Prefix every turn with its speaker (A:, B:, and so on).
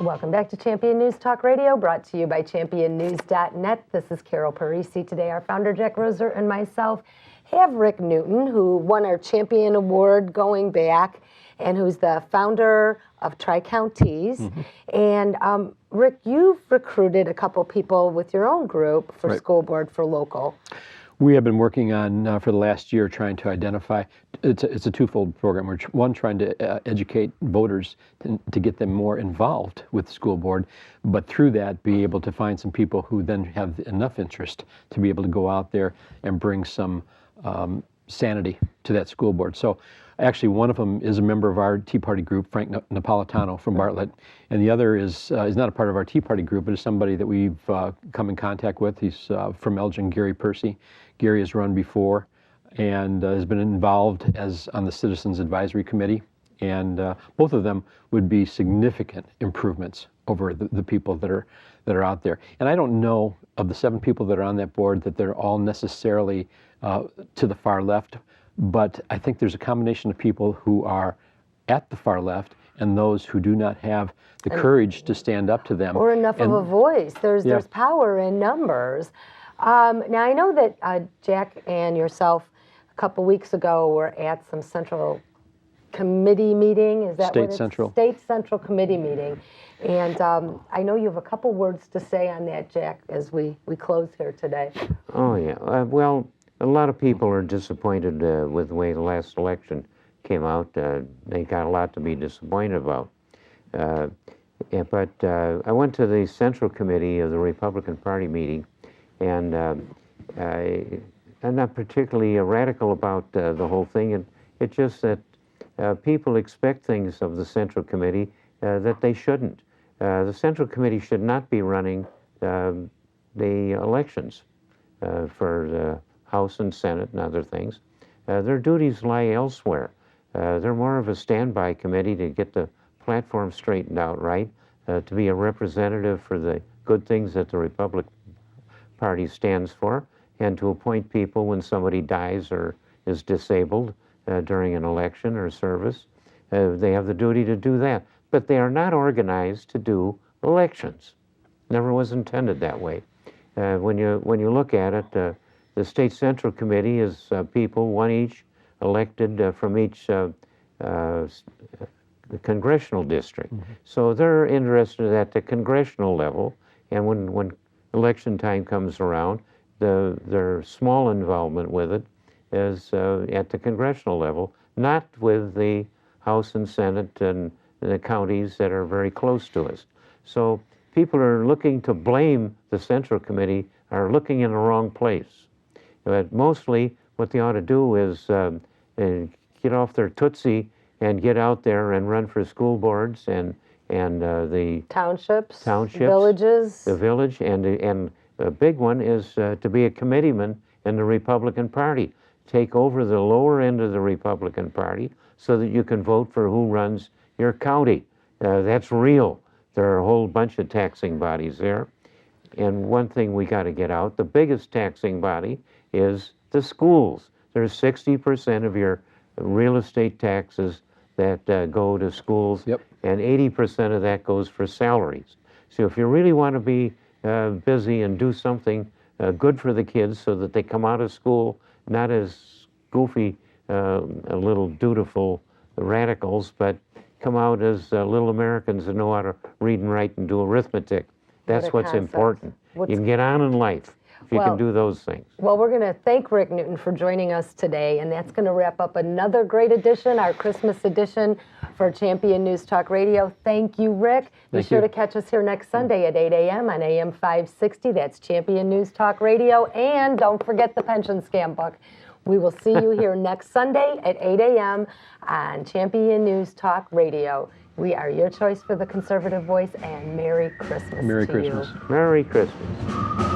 A: Welcome back to Champion News Talk Radio, brought to you by championnews.net. This is Carol Parisi. Today, our founder, Jack Roser, and myself have Rick Newton, who won our Champion Award going back, and who's the founder of Tri-Coun-Teas. And Rick, you've recruited a couple people with your own group for school board for local.
B: We have been working on, for the last year, trying to identify, it's a twofold program. We're one, trying to educate voters to get them more involved with the school board, but through that, be able to find some people who then have enough interest to be able to go out there and bring some sanity to that school board. So actually, one of them is a member of our Tea Party group, Frank Napolitano from Bartlett, and the other is not a part of our Tea Party group, but is somebody that we've come in contact with. He's from Elgin, Gary Percy. Gary has run before and has been involved on the Citizens Advisory Committee, and both of them would be significant improvements over the people that are out there. And I don't know of the 7 people that are on that board that they're all necessarily to the far left, but I think there's a combination of people who are at the far left and those who do not have the courage to stand up to them.
A: Or enough of a voice. There's power in numbers. Now, I know that Jack and yourself a couple weeks ago were at some central committee meeting. Is that
B: State Central.
A: State Central Committee meeting. And I know you have a couple words to say on that, Jack, as we close here today.
C: Oh, yeah. Well, a lot of people are disappointed with the way the last election came out. They got a lot to be disappointed about. But I went to the Central Committee of the Republican Party meeting, and I'm not particularly radical about the whole thing. And it's just that people expect things of the Central Committee that they shouldn't. The Central Committee should not be running the elections for the House and Senate and other things. Their duties lie elsewhere. They're more of a standby committee to get the platform straightened out right, to be a representative for the good things that the Republican Party stands for, and to appoint people when somebody dies or is disabled during an election or service. They have the duty to do that. But they are not organized to do elections. Never was intended that way. When you look at it, the State Central Committee is people, one each, elected from each congressional district. So they're interested at the congressional level, and when election time comes around, their small involvement with it is at the congressional level, not with the House and Senate and the counties that are very close to us. So people are looking to blame the Central Committee are looking in the wrong place. But mostly what they ought to do is get off their tootsie and get out there and run for school boards and the townships,
A: villages.
C: The village, and a big one is to be a committeeman in the Republican Party. Take over the lower end of the Republican Party so that you can vote for who runs your county. That's real. There are a whole bunch of taxing bodies there. And one thing we got to get out, the biggest taxing body is the schools. There's 60% of your real estate taxes that go to schools, and 80% of that goes for salaries. So if you really want to be busy and do something good for the kids so that they come out of school not as goofy, little dutiful radicals, but come out as little Americans that know how to read and write and do arithmetic. That's what's important. You can get on in life if you can do those things.
A: Well, we're going to thank Rick Newton for joining us today, and that's going to wrap up another great edition, our Christmas edition for Champion News Talk Radio. Thank you, Rick. Be sure to catch us here next Sunday at 8 a.m. on AM 560. That's Champion News Talk Radio. And don't forget the pension scam book. We will see you here next Sunday at 8 a.m. on Champion News Talk Radio. We are your choice for the conservative voice, and Merry Christmas to you.
C: Merry Christmas.